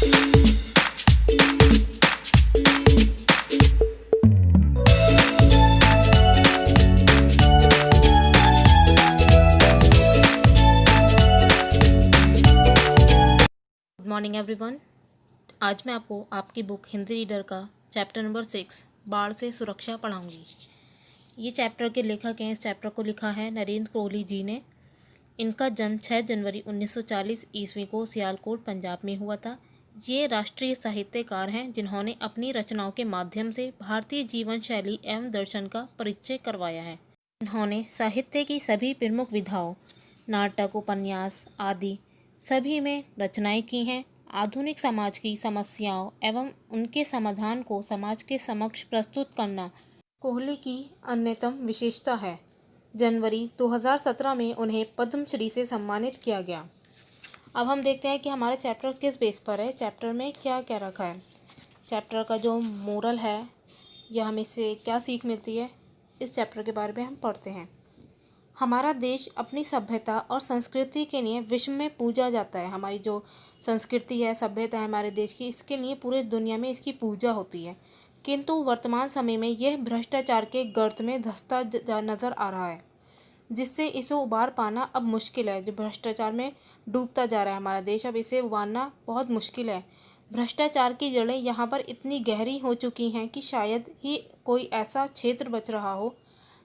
Good morning everyone. आज मैं आपको आपकी बुक हिंदी रीडर का चैप्टर नंबर 6 बाढ़ से सुरक्षा पढ़ाऊंगी। ये चैप्टर के लेखक हैं, इस चैप्टर को लिखा है नरेंद्र कोहली जी ने। इनका जन्म 6 जनवरी 1940 ईस्वी को सियालकोट पंजाब में हुआ था। ये राष्ट्रीय साहित्यकार हैं जिन्होंने अपनी रचनाओं के माध्यम से भारतीय जीवन शैली एवं दर्शन का परिचय करवाया है। इन्होंने साहित्य की सभी प्रमुख विधाओं, नाटक, उपन्यास आदि सभी में रचनाएं की हैं। आधुनिक समाज की समस्याओं एवं उनके समाधान को समाज के समक्ष प्रस्तुत करना कोहली की अन्यतम विशेषता है। जनवरी 2017 में उन्हें पद्मश्री से सम्मानित किया गया। अब हम देखते हैं कि हमारा चैप्टर किस बेस पर है, चैप्टर में क्या क्या रखा है। चैप्टर का जो मोरल है या हमें इससे क्या सीख मिलती है, इस चैप्टर के बारे में हम पढ़ते हैं। हमारा देश अपनी सभ्यता और संस्कृति के लिए विश्व में पूजा जाता है। हमारी जो संस्कृति है, सभ्यता है हमारे देश की, इसके लिए पूरे दुनिया में इसकी पूजा होती है। किंतु वर्तमान समय में यह भ्रष्टाचार के गर्त में धंसता नज़र आ रहा है, जिससे इसे उबार पाना अब मुश्किल है। जो भ्रष्टाचार में डूबता जा रहा है हमारा देश, अब इसे उबारना बहुत मुश्किल है। भ्रष्टाचार की जड़ें यहाँ पर इतनी गहरी हो चुकी हैं कि शायद ही कोई ऐसा क्षेत्र बच रहा हो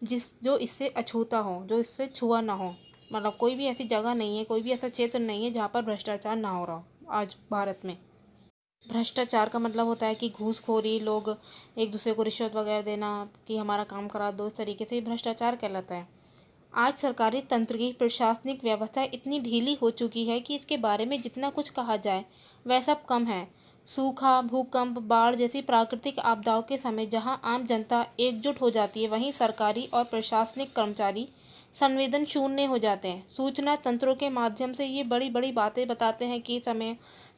जो इससे अछूता हो, जो इससे छुआ ना हो। मतलब कोई भी ऐसी जगह नहीं है, कोई भी ऐसा क्षेत्र नहीं है जहाँ पर भ्रष्टाचार ना हो रहा हो आज भारत में। भ्रष्टाचार का मतलब होता है कि घूसखोरी, लोग एक दूसरे को रिश्वत वगैरह देना कि हमारा काम करा दो, इस तरीके से भ्रष्टाचार कहलाता है। आज सरकारी तंत्र की प्रशासनिक व्यवस्था इतनी ढीली हो चुकी है कि इसके बारे में जितना कुछ कहा जाए वह सब कम है। सूखा, भूकंप, बाढ़ जैसी प्राकृतिक आपदाओं के समय जहां आम जनता एकजुट हो जाती है, वहीं सरकारी और प्रशासनिक कर्मचारी संवेदन शून्य हो जाते हैं। सूचना तंत्रों के माध्यम से ये बड़ी बड़ी बातें बताते हैं कि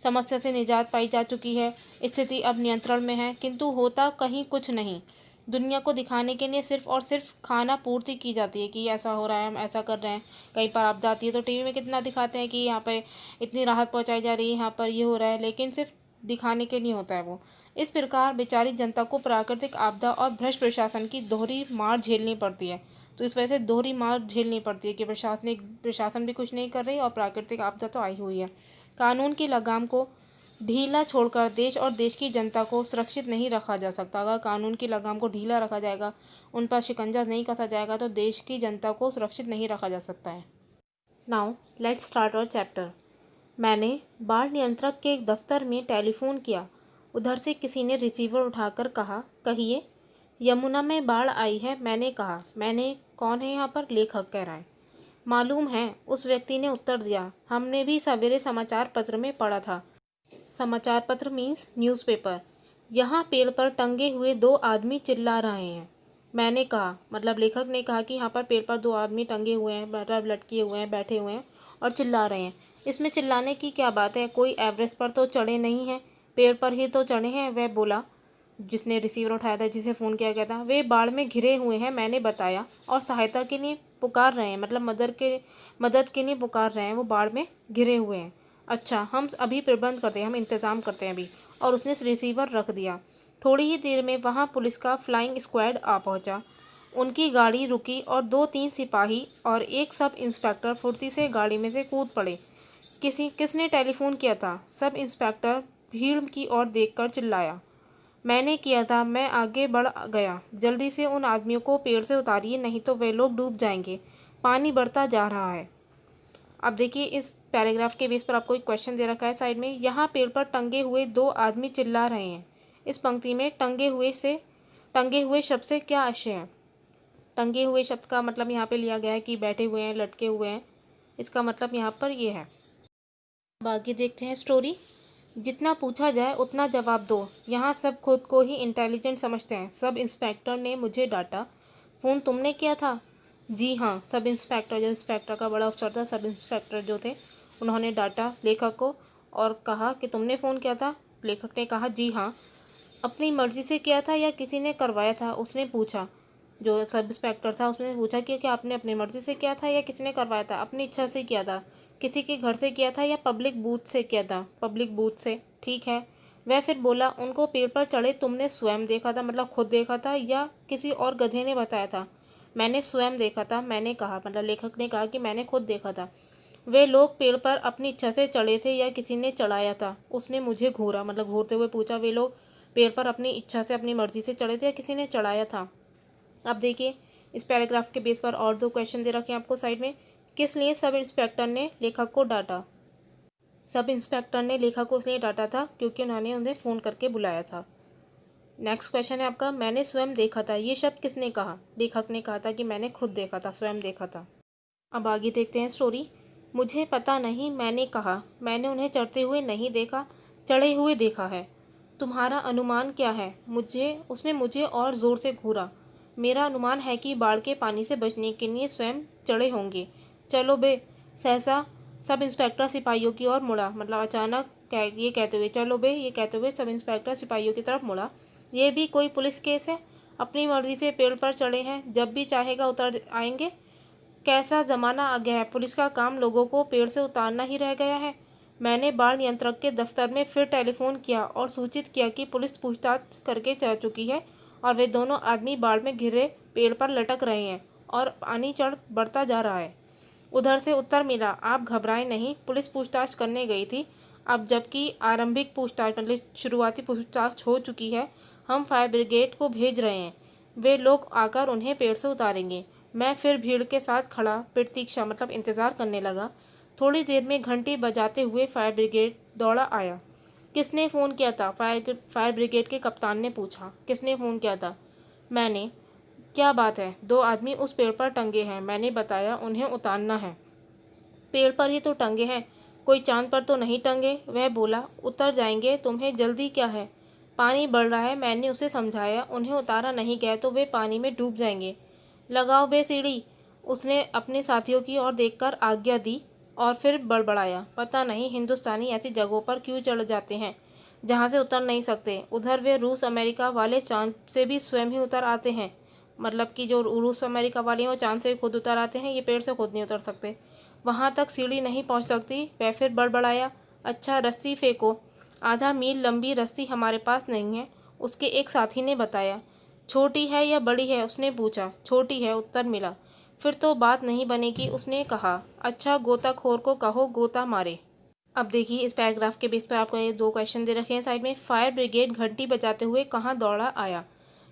समस्या से निजात पाई जा चुकी है, स्थिति अब नियंत्रण में है, किंतु होता कहीं कुछ नहीं। दुनिया को दिखाने के लिए सिर्फ और सिर्फ खाना पूर्ति की जाती है कि ऐसा हो रहा है, हम ऐसा कर रहे हैं। कहीं पर आपदा आती है तो टीवी में कितना दिखाते हैं कि यहाँ पर इतनी राहत पहुँचाई जा रही है, यहाँ पर ये हो रहा है, लेकिन सिर्फ दिखाने के लिए होता है वो। इस प्रकार बेचारी जनता को प्राकृतिक आपदा और भ्रष्ट प्रशासन की दोहरी मार झेलनी पड़ती है। तो इस वजह से दोहरी मार झेलनी पड़ती है कि प्रशासन भी कुछ नहीं कर रही और प्राकृतिक आपदा तो आई हुई है। कानून की लगाम को ढीला छोड़कर देश और देश की जनता को सुरक्षित नहीं रखा जा सकता। अगर कानून की लगाम को ढीला रखा जाएगा, उन पर शिकंजा नहीं कसा जाएगा, तो देश की जनता को सुरक्षित नहीं रखा जा सकता है। Now let's start our chapter. मैंने बाढ़ नियंत्रक के एक दफ्तर में टेलीफोन किया। उधर से किसी ने रिसीवर उठाकर कहा, कहिए। यमुना में बाढ़ आई है, मैंने कहा। मैंने कौन है यहाँ पर? लेखक कह रहा है। मालूम है, उस व्यक्ति ने उत्तर दिया। हमने भी सवेरे समाचार पत्र में पढ़ा था। समाचार पत्र मीन्स न्यूज़पेपर। यहाँ पेड़ पर टंगे हुए 2 आदमी चिल्ला रहे हैं। मैंने कहा, मतलब लेखक ने कहा कि यहाँ पर पेड़ पर 2 आदमी टंगे हुए हैं, मतलब लटके हुए हैं, बैठे हुए हैं और चिल्ला रहे हैं। इसमें चिल्लाने की क्या बात है? कोई एवरेस्ट पर तो चढ़े नहीं हैं, पेड़ पर ही तो चढ़े हैं। वह बोला, जिसने रिसीवर उठाया था, जिसे फ़ोन किया गया था। वे बाढ़ में घिरे हुए हैं, मैंने बताया, और सहायता के लिए पुकार रहे हैं, मतलब मदद के लिए पुकार रहे हैं। वो बाढ़ में घिरे हुए हैं। अच्छा, हम अभी प्रबंध करते हैं, हम इंतज़ाम करते हैं अभी। और उसने रिसीवर रख दिया। थोड़ी ही देर में वहाँ पुलिस का फ्लाइंग स्क्वाड आ पहुँचा। उनकी गाड़ी रुकी और 2-3 सिपाही और एक सब इंस्पेक्टर फुर्ती से गाड़ी में से कूद पड़े। किसने टेलीफोन किया था? सब इंस्पेक्टर भीड़ की ओर देखकर चिल्लाया। मैंने किया था। मैं आगे बढ़ गया। जल्दी से उन आदमियों को पेड़ से उतारिए, नहीं तो वे लोग डूब जाएंगे। पानी बढ़ता जा रहा है। अब देखिए, इस पैराग्राफ के बेस पर आपको एक क्वेश्चन दे रखा है साइड में। यहाँ पेड़ पर टंगे हुए 2 आदमी चिल्ला रहे हैं। इस पंक्ति में टंगे हुए शब्द से क्या आशय है? टंगे हुए शब्द का मतलब यहाँ पे लिया गया है कि बैठे हुए हैं, लटके हुए हैं। इसका मतलब यहाँ पर ये है। अब आगे देखते हैं स्टोरी। जितना पूछा जाए उतना जवाब दो। यहाँ सब खुद को ही इंटेलिजेंट समझते हैं। सब इंस्पेक्टर ने मुझे डांटा। फ़ोन तुमने किया था? जी हाँ। सब इंस्पेक्टर, जो इंस्पेक्टर का बड़ा अफसर था, सब इंस्पेक्टर जो थे, उन्होंने डांटा लेखक को और कहा कि तुमने फ़ोन किया था? लेखक ने कहा, जी हाँ। अपनी मर्ज़ी से किया था या किसी ने करवाया था? उसने पूछा। जो सब इंस्पेक्टर था उसने पूछा कि क्या आपने अपनी मर्ज़ी से किया था या किसी ने करवाया था? अपनी इच्छा से किया था। किसी के घर से किया था या पब्लिक बूथ से किया था? पब्लिक बूथ से, ठीक है। वह फिर बोला, उनको पेड़ पर चढ़े तुमने स्वयं देखा था, मतलब खुद देखा था, या किसी और गधे ने बताया था? मैंने स्वयं देखा था, मैंने कहा, मतलब लेखक ने कहा कि मैंने खुद देखा था। वे लोग पेड़ पर अपनी इच्छा से चढ़े थे या किसी ने चढ़ाया था? उसने मुझे घूरा, मतलब घूरते हुए पूछा, वे लोग पेड़ पर अपनी इच्छा से अपनी मर्जी से चढ़े थे या किसी ने चढ़ाया था? अब देखिए, इस पैराग्राफ के बेस पर और दो क्वेश्चन दे रखे हैं आपको साइड में। किस लिए सब इंस्पेक्टर ने लेखक को डांटा? सब इंस्पेक्टर ने लेखक को इसलिए डांटा था क्योंकि उन्होंने उन्हें फ़ोन करके बुलाया था। नेक्स्ट क्वेश्चन है आपका, मैंने स्वयं देखा था, ये शब्द किसने कहा? लेखक ने कहा था कि मैंने खुद देखा था, स्वयं देखा था। अब आगे देखते हैं स्टोरी। मुझे पता नहीं, मैंने कहा, मैंने उन्हें चढ़ते हुए नहीं देखा, चढ़े हुए देखा है। तुम्हारा अनुमान क्या है? उसने मुझे और ज़ोर से घूरा। मेरा अनुमान है कि बाढ़ के पानी से बचने के लिए स्वयं चढ़े होंगे। चलो बे। सहसा सब इंस्पेक्टर सिपाहियों की ओर मुड़ा, मतलब अचानक ये कहते हुए, चलो बे, ये कहते हुए सब इंस्पेक्टर सिपाहियों की तरफ मुड़ा। ये भी कोई पुलिस केस है? अपनी मर्जी से पेड़ पर चढ़े हैं, जब भी चाहेगा उतर आएंगे। कैसा ज़माना आ गया है, पुलिस का काम लोगों को पेड़ से उतारना ही रह गया है। मैंने बाढ़ नियंत्रक के दफ्तर में फिर टेलीफोन किया और सूचित किया कि पुलिस पूछताछ करके जा चुकी है और वे दोनों आदमी बाढ़ में घिरे पेड़ पर लटक रहे हैं और पानी बढ़ता जा रहा है। उधर से उत्तर मिला, आप घबराएं नहीं, पुलिस पूछताछ करने गई थी। अब जबकि आरंभिक पूछताछ, मतलब शुरुआती पूछताछ हो चुकी है, हम फायर ब्रिगेड को भेज रहे हैं। वे लोग आकर उन्हें पेड़ से उतारेंगे। मैं फिर भीड़ के साथ खड़ा प्रतीक्षा, मतलब इंतज़ार करने लगा। थोड़ी देर में घंटी बजाते हुए फायर ब्रिगेड दौड़ा आया। किसने फ़ोन किया था? फायर ब्रिगेड के कप्तान ने पूछा। किसने फ़ोन किया था? मैंने। क्या बात है? दो आदमी उस पेड़ पर टंगे हैं, मैंने बताया, उन्हें उतारना है। पेड़ पर ही तो टंगे हैं, कोई चांद पर तो नहीं टंगे। वह बोला, उतर जाएंगे, तुम्हें जल्दी क्या है? पानी बढ़ रहा है, मैंने उसे समझाया, उन्हें उतारा नहीं गया तो वे पानी में डूब जाएंगे। लगाओ बे सीढ़ी। उसने अपने साथियों की ओर देखकर आज्ञा दी और फिर बड़बड़ाया, पता नहीं हिंदुस्तानी ऐसी जगहों पर क्यों चढ़ जाते हैं जहाँ से उतर नहीं सकते। उधर वे रूस अमेरिका वाले चांद से भी स्वयं ही उतर आते हैं, मतलब कि जो रूस अमेरिका वाले हैं वो चांद से खुद उतर आते हैं, ये पेड़ से खुद नहीं उतर सकते। वहाँ तक सीढ़ी नहीं पहुँच सकती। वह फिर बड़बड़ाया, अच्छा रस्सी फेंको। आधा मील लंबी रस्सी हमारे पास नहीं है, उसके एक साथी ने बताया। छोटी है या बड़ी है? उसने पूछा। छोटी है, उत्तर मिला। फिर तो बात नहीं बनेगी, उसने कहा। अच्छा गोताखोर को कहो गोता मारे। अब देखिए, इस पैराग्राफ के बेस पर आपको ये दो क्वेश्चन दे रखे हैं साइड में। फायर ब्रिगेड घंटी बजाते हुए कहाँ दौड़ा आया?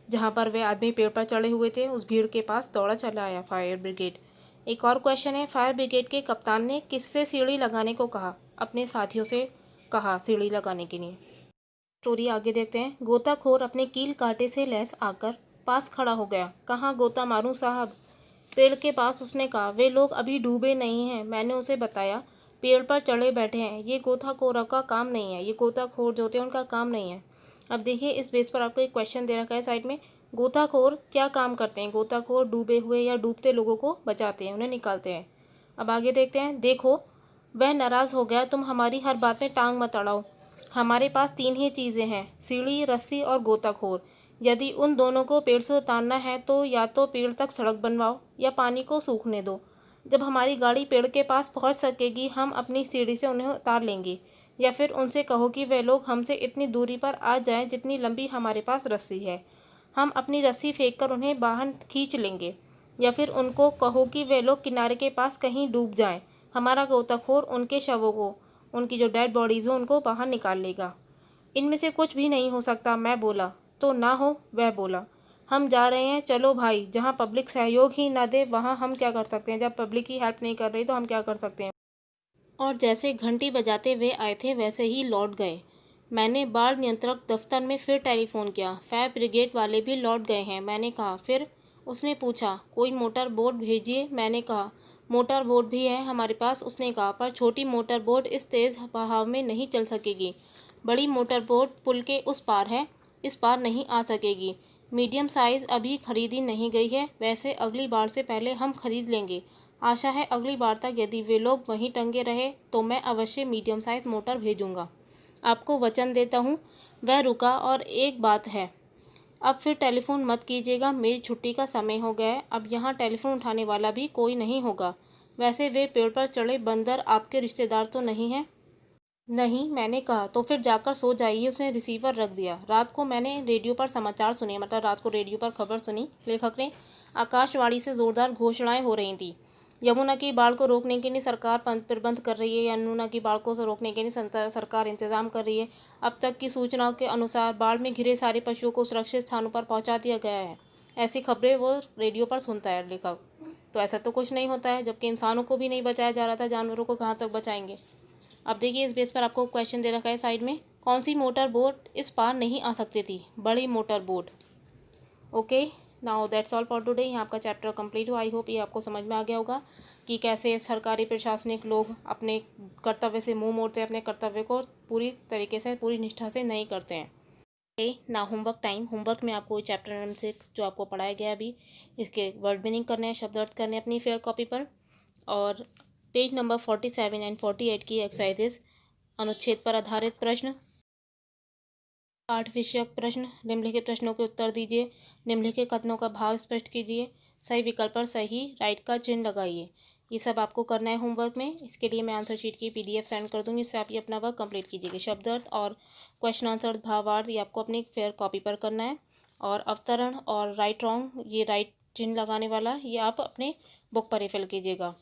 जहाँ पर वे आदमी पेड़ पर चढ़े हुए थे उस भीड़ के पास दौड़ा चला आया फायर ब्रिगेड। एक और क्वेश्चन है, फायर ब्रिगेड के कप्तान ने किससे सीढ़ी लगाने को कहा? अपने साथियों से कहा सीढ़ी लगाने के लिए। स्टोरी आगे देखते हैं। गोताखोर अपने कील कांटे से लैस आकर पास खड़ा हो गया। कहाँ गोता मारूं साहब? पेड़ के पास, उसने कहा। वे लोग अभी डूबे नहीं हैं, मैंने उसे बताया, पेड़ पर चढ़े बैठे हैं। ये गोताखोर का काम नहीं है, ये गोताखोर जो होते हैं उनका काम नहीं है। अब देखिए, इस बेस पर आपको एक क्वेश्चन दे रखा है साइड में। गोताखोर क्या काम करते हैं? गोताखोर डूबे हुए या डूबते लोगों को बचाते हैं, उन्हें निकालते हैं। अब आगे देखते हैं। देखो, वह नाराज़ हो गया, तुम हमारी हर बात में टांग मत अड़ाओ। हमारे पास तीन ही चीज़ें हैं, सीढ़ी, रस्सी और गोताखोर। यदि उन दोनों को पेड़ से उतारना है तो या तो पेड़ तक सड़क बनवाओ या पानी को सूखने दो। जब हमारी गाड़ी पेड़ के पास पहुंच सकेगी हम अपनी सीढ़ी से उन्हें उतार लेंगे, या फिर उनसे कहो कि वे लोग हमसे इतनी दूरी पर आ जाएं जितनी लंबी हमारे पास रस्सी है। हम अपनी रस्सी फेंक कर उन्हें बाहर खींच लेंगे, या फिर उनको कहो कि वे लोग किनारे के पास कहीं डूब जाएं। हमारा गोताखोर उनके शवों को, उनकी जो डेड बॉडीज़ हो, उनको बाहर निकाल लेगा। इनमें से कुछ भी नहीं हो सकता, मैं बोला। तो ना हो, वह बोला। हम जा रहे हैं, चलो भाई। जहाँ पब्लिक सहयोग ही ना दे वहाँ हम क्या कर सकते हैं? जब पब्लिक ही हेल्प नहीं कर रही तो हम क्या कर सकते हैं? और जैसे घंटी बजाते वे आए थे वैसे ही लौट गए। मैंने बाढ़ नियंत्रक दफ्तर में फिर टेलीफोन किया। फायर ब्रिगेड वाले भी लौट गए हैं, मैंने कहा। फिर उसने पूछा, कोई मोटर बोट भेजिए। मैंने कहा, मोटर बोट भी है हमारे पास। उसने कहा, पर छोटी मोटर बोट इस तेज़ बहाव में नहीं चल सकेगी। बड़ी मोटर बोट पुल के उस पार है, इस पार नहीं आ सकेगी। मीडियम साइज़ अभी खरीदी नहीं गई है, वैसे अगली बार से पहले हम खरीद लेंगे। आशा है अगली बार तक यदि वे लोग वहीं टंगे रहे तो मैं अवश्य मीडियम साइज़ मोटर भेजूँगा। आपको वचन देता हूँ। वह रुका, और एक बात है, अब फिर टेलीफोन मत कीजिएगा, मेरी छुट्टी का समय हो गया है। अब यहाँ टेलीफोन उठाने वाला भी कोई नहीं होगा। वैसे वे पेड़ पर चढ़े बंदर आपके रिश्तेदार तो नहीं हैं? नहीं, मैंने कहा। तो फिर जाकर सो जाइए। उसने रिसीवर रख दिया। रात को मैंने रेडियो पर समाचार सुने, मतलब रात को रेडियो पर खबर सुनी। लेखक ने आकाशवाणी से जोरदार घोषणाएं हो रही थी। यमुना की बाढ़ को रोकने के लिए सरकार प्रबंध कर रही है। यमुना की बाढ़ को रोकने के लिए सरकार इंतजाम कर रही है। अब तक की सूचनाओं के अनुसार बाढ़ में घिरे सारे पशुओं को सुरक्षित स्थानों पर पहुंचा दिया गया है। ऐसी खबरें वो रेडियो पर सुनता है लेखक। तो ऐसा तो कुछ नहीं होता है, जबकि इंसानों को भी नहीं बचाया जा रहा था, जानवरों को कहाँ तक बचाएंगे। अब देखिए, इस बेस पर आपको क्वेश्चन दे रखा है साइड में। कौन सी मोटर बोट इस पार नहीं आ सकती थी? बड़ी motor boat. Okay, now that's all for today. यहाँ आपका चैप्टर कंप्लीट हुआ। आई होप ये आपको समझ में आ गया होगा कि कैसे सरकारी प्रशासनिक लोग अपने कर्तव्य से मुंह मोड़ते हैं, अपने कर्तव्य को पूरी तरीके से, पूरी निष्ठा से नहीं करते हैं। ओके, ना होमवर्क टाइम। होमवर्क में आपको चैप्टर नंबर 6 जो आपको पढ़ाया गया अभी, इसके वर्ड मीनिंग करने हैं, शब्द अर्थ करने हैं अपनी फेयर कॉपी पर। और पेज नंबर 47 एंड 48 की एक्सरसाइजेस, अनुच्छेद पर आधारित प्रश्न, पाठ विषयक प्रश्न, निम्नलिखित प्रश्नों के उत्तर दीजिए, निम्नलिखित कथनों का भाव स्पष्ट कीजिए, सही विकल्प पर सही राइट का चिन्ह लगाइए। ये सब आपको करना है होमवर्क में। इसके लिए मैं आंसर शीट की PDF सेंड कर दूँगी, इससे आप ये अपना वर्क कंप्लीट कीजिएगा। शब्द अर्थ और क्वेश्चन आंसर भावार्थ ये आपको अपनी फेयर कॉपी पर करना है। और अवतरण और राइट रॉन्ग, ये राइट चिन्ह लगाने वाला, ये आप अपने बुक पर ही फिल कीजिएगा।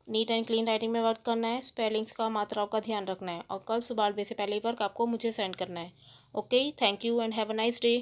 नीट एंड क्लीन राइटिंग में वर्क करना है। स्पेलिंग्स का, मात्राओं का ध्यान रखना है। और कल सुबह 8 बजे से पहले ही वर्क आपको मुझे सेंड करना है। Okay, thank you and have a nice day.